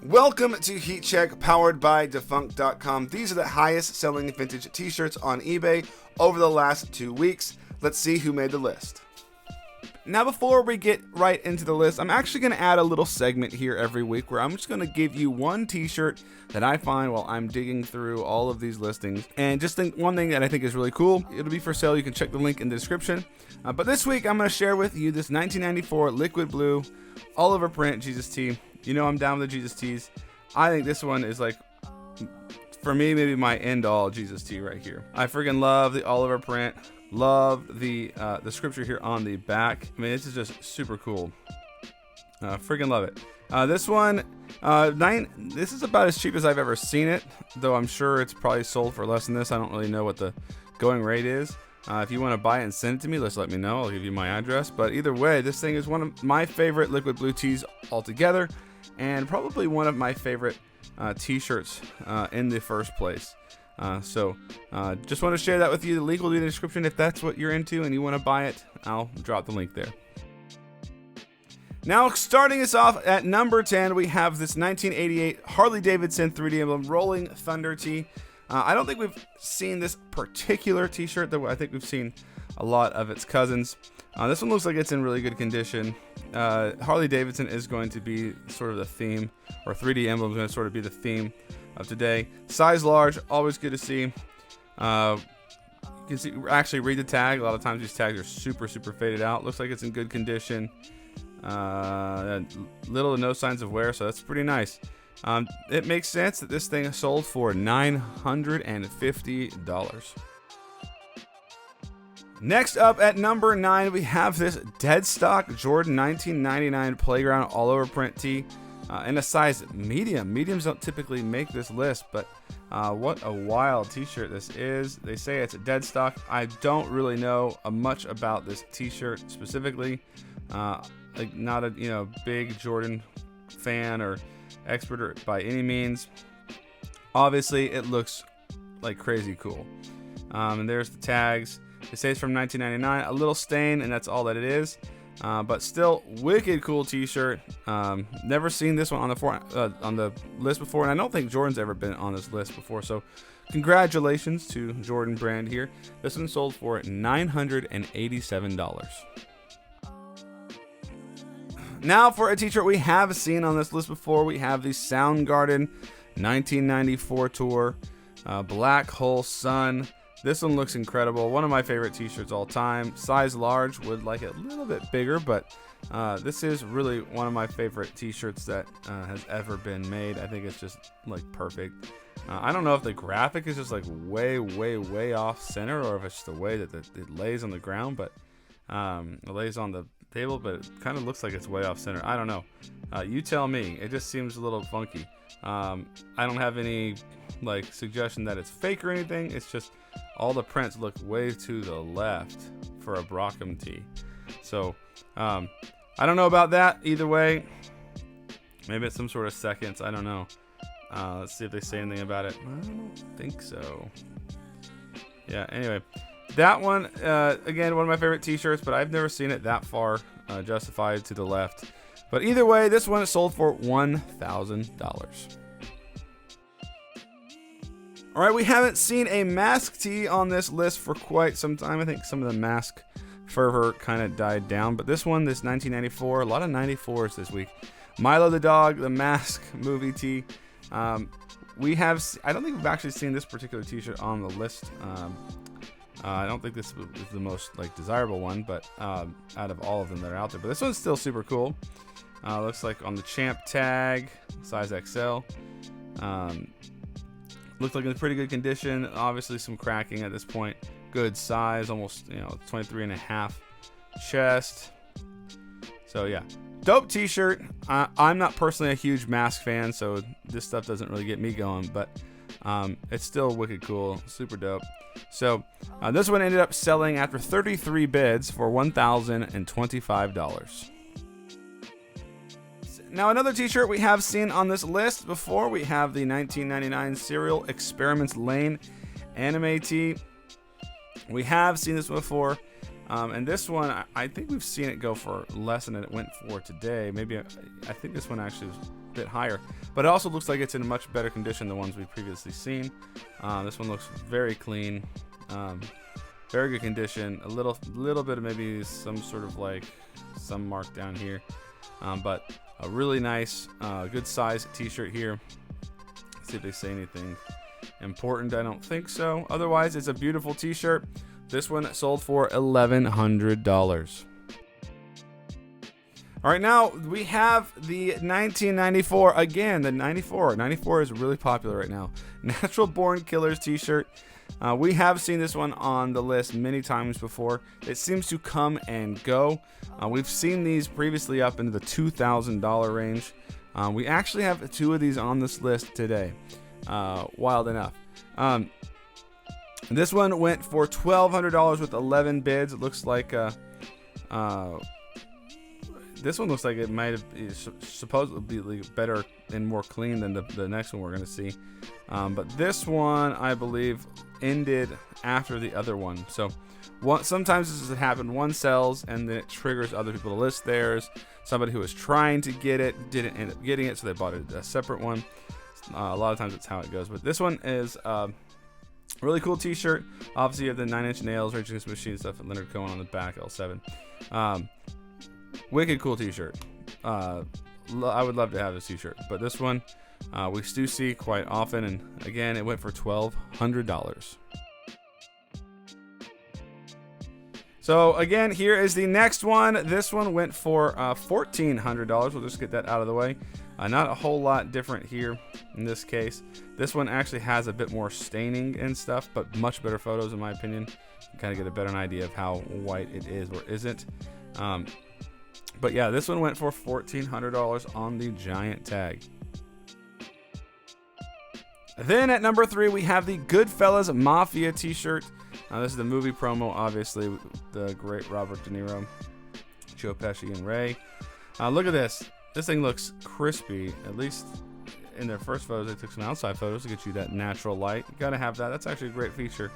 Welcome to Heat Check, powered by Defunct.com. These are the highest selling vintage t-shirts on eBay over the last 2 weeks. Let's see who made the list. Now, before we get right into the list, I'm actually going to add a little segment here every week where I'm just going to give you one t-shirt that I find while I'm digging through all of these listings. And just one thing that I think is really cool. It'll be for sale. You can check the link in the description. But this week, I'm going to share with you this 1994 liquid blue Oliver print Jesus tee. You know I'm down with the Jesus tees. I think this one is like, for me, maybe my end-all Jesus tee right here. I friggin' love the Oliver print. Love the scripture here on the back. I mean, this is just super cool. Friggin' love it. This one, this is about as cheap as I've ever seen it, though I'm sure it's probably sold for less than this. I don't really know what the going rate is. If you want to buy it and send it to me, just let me know. I'll give you my address. But either way, this thing is one of my favorite liquid blue tees altogether, and probably one of my favorite t-shirts in the first place. So just want to share that with you. The link will be in the description if that's what you're into and you want to buy it. I'll drop the link there. Now, starting us off at number 10, we have this 1988 Harley-Davidson 3D emblem Rolling Thunder tee. I don't think we've seen this particular t-shirt, though I think we've seen a lot of its cousins. This one looks like it's in really good condition. Harley-Davidson is going to be sort of the theme, or 3D emblem is going to sort of be the theme of today. Size large, always good to see. You can see, actually read the tag. A lot of times these tags are super faded out. Looks like it's in good condition. Little to no signs of wear, so that's pretty nice. It makes sense that this thing sold for $950. Next up at number 9, we have this dead stock Jordan 1999 Playground all over print tee in a size medium. Mediums don't typically make this list, but what a wild t-shirt this is. They say it's a dead stock. I don't really know much about this t-shirt specifically. Like not a big Jordan fan or expert by any means. Obviously, it looks like crazy cool. And there's the tags. It says from 1999, a little stain, and that's all that it is. But still, wicked cool t-shirt. Never seen this one on the list before, and I don't think Jordan's ever been on this list before. So, congratulations to Jordan brand here. This one sold for $987. Now for a t-shirt we have seen on this list before, we have the Soundgarden 1994 tour, Black Hole Sun. This one looks incredible. One of my favorite t-shirts all time. Size large, would like it a little bit bigger, but this is really one of my favorite t-shirts that has ever been made. I think it's just like perfect. I don't know if the graphic is just like way off center, or if it's just the way that it lays on the ground, but it lays on the table, but it kind of looks like it's way off center. I don't know. You tell me. It just seems a little funky. I don't have any like suggestion that it's fake or anything. It's just all the prints look way to the left for a Brockham tee. So I don't know about that. Either way, maybe it's some sort of seconds. I don't know. Let's see if they say anything about it. I don't think so. Yeah, anyway, that one, again, one of my favorite t-shirts, but I've never seen it that far justified to the left. But either way, this one is sold for $1,000. All right, we haven't seen a mask tee on this list for quite some time. I think some of the mask fervor kind of died down, but this one, this 1994, a lot of 94s this week. Milo the Dog, the Mask movie tee. I don't think we've actually seen this particular t-shirt on the list. I don't think this is the most like desirable one, but out of all of them that are out there. But this one's still super cool. Looks like on the Champ tag, size XL. Looks like in pretty good condition. Obviously some cracking at this point. Good size, almost 23.5 chest. So yeah, dope t-shirt. I'm not personally a huge Mask fan, so this stuff doesn't really get me going, but it's still wicked cool, super dope. So this one ended up selling after 33 bids for $1,025. Now, another t-shirt we have seen on this list before, we have the 1999 Serial Experiments Lain anime tee. We have seen this one before, and this one, I think we've seen it go for less than it went for today. Maybe I think this one actually bit higher. But it also looks like it's in much better condition than the ones we've previously seen. This one looks very clean, very good condition. A little bit of maybe some sort of like some mark down here, but a really nice, good size t-shirt here. Let's see if they say anything important. I don't think so. Otherwise, it's a beautiful t-shirt. This one sold for $1,100. All right, now we have the 1994 again. The 94 is really popular right now. Natural Born Killers t-shirt. We have seen this one on the list many times before. It seems to come and go. We've seen these previously up into the $2,000 range. We actually have 2 of these on this list today. Wild enough. This one went for $1,200 with 11 bids. It looks like this one looks like it might have supposedly be better and more clean than the next one we're going to see. But this one, I believe, ended after the other one. So sometimes this has happened. One sells, and then it triggers other people to list theirs. Somebody who was trying to get it didn't end up getting it, so they bought a separate one. A lot of times that's how it goes. But this one is really cool t-shirt. Obviously, you have the 9 Inch Nails, Rage Against the Machine stuff, and Leonard Cohen on the back, L7. Wicked cool t-shirt. I would love to have this t-shirt, but this one we do see quite often, and again, it went for $1,200. So again, here is the next one. This one went for $1,400. We'll just get that out of the way. Not a whole lot different here in this case. This one actually has a bit more staining and stuff, but much better photos in my opinion. You kind of get a better idea of how white it is or isn't. But yeah, this one went for $1,400 on the giant tag. Then at number 3, we have the Goodfellas Mafia t-shirt. This is the movie promo, obviously, with the great Robert De Niro, Joe Pesci, and Ray. Look at this. This thing looks crispy. At least in their first photos, they took some outside photos to get you that natural light. You gotta have that. That's actually a great feature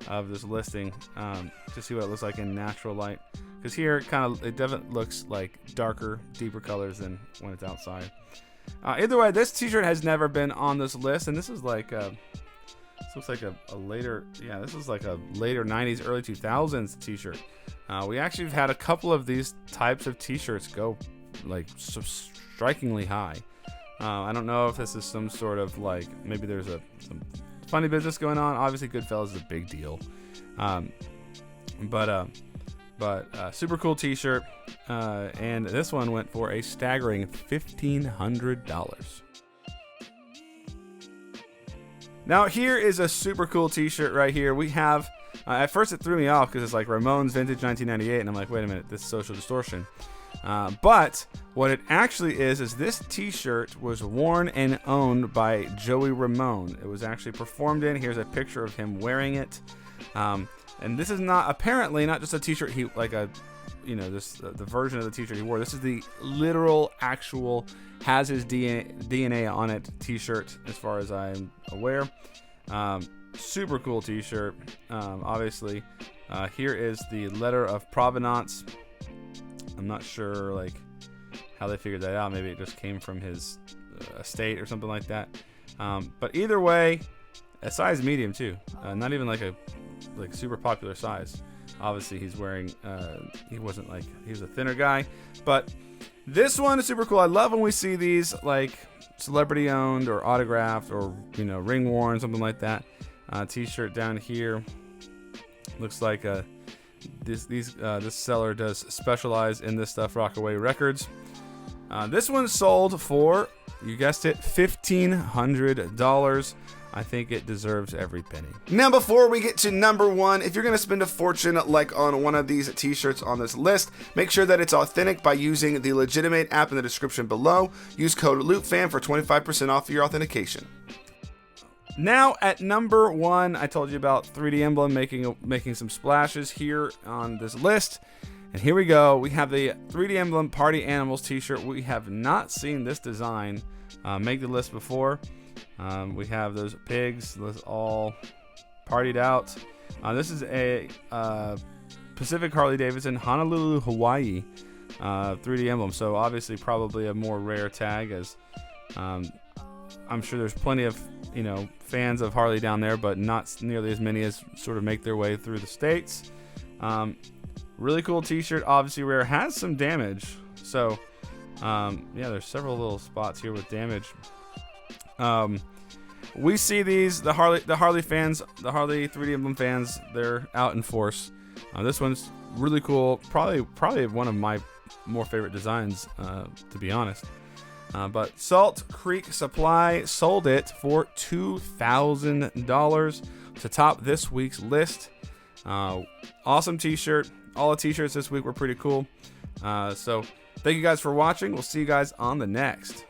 of this listing, to see what it looks like in natural light. Because here, it definitely looks like darker, deeper colors than when it's outside. Either way, this t-shirt has never been on this list, and this is like this looks like a later, yeah, this is like a later 90s, early 2000s t-shirt. We actually have had a couple of these types of t-shirts go like strikingly high. I don't know if this is some sort of like, maybe there's some funny business going on. Obviously, Goodfellas is a big deal. But super cool t-shirt. And this one went for a staggering $1,500. Now here is a super cool t-shirt right here. We have, at first it threw me off because it's like Ramone's Vintage 1998, and I'm like, wait a minute, this is Social Distortion. But what it actually is this t-shirt was worn and owned by Joey Ramone. It was actually performed in. Here's a picture of him wearing it. And this is apparently not just a t-shirt he, like a, you know, the version of the t-shirt he wore. This is the literal, actual, has his DNA on it t-shirt, as far as I'm aware. Super cool t-shirt. Obviously, here is the letter of provenance. I'm not sure like how they figured that out. Maybe it just came from his estate or something like that. But either way, a size medium too. Not even like a super popular size. Obviously, he's wearing. He wasn't like, he was a thinner guy, but this one is super cool. I love when we see these like celebrity owned or autographed or, you know, ring worn, something like that. T-shirt down here looks like this seller does specialize in this stuff. Rockaway Records. This one sold for, you guessed it, $1,500. I think it deserves every penny. Now, before we get to number 1, if you're going to spend a fortune like on one of these t-shirts on this list, make sure that it's authentic by using the legitimate app in the description below. Use code LoopFan for 25% off your authentication. Now at number 1, I told you about 3D Emblem making some splashes here on this list. And here we go. We have the 3D Emblem Party Animals t-shirt. We have not seen this design make the list before. We have those pigs all partied out. This is a Pacific Harley Davidson, Honolulu, Hawaii 3D Emblem. So obviously probably a more rare tag, as I'm sure there's plenty of, fans of Harley down there, but not nearly as many as sort of make their way through the States. Really cool t-shirt, obviously rare, has some damage. So, there's several little spots here with damage. We see these, the Harley fans, the Harley 3D Emblem fans, they're out in force. This one's really cool. Probably one of my more favorite designs, to be honest. But Salt Creek Supply sold it for $2,000 to top this week's list. Awesome t-shirt. All the t-shirts this week were pretty cool. So thank you guys for watching. We'll see you guys on the next.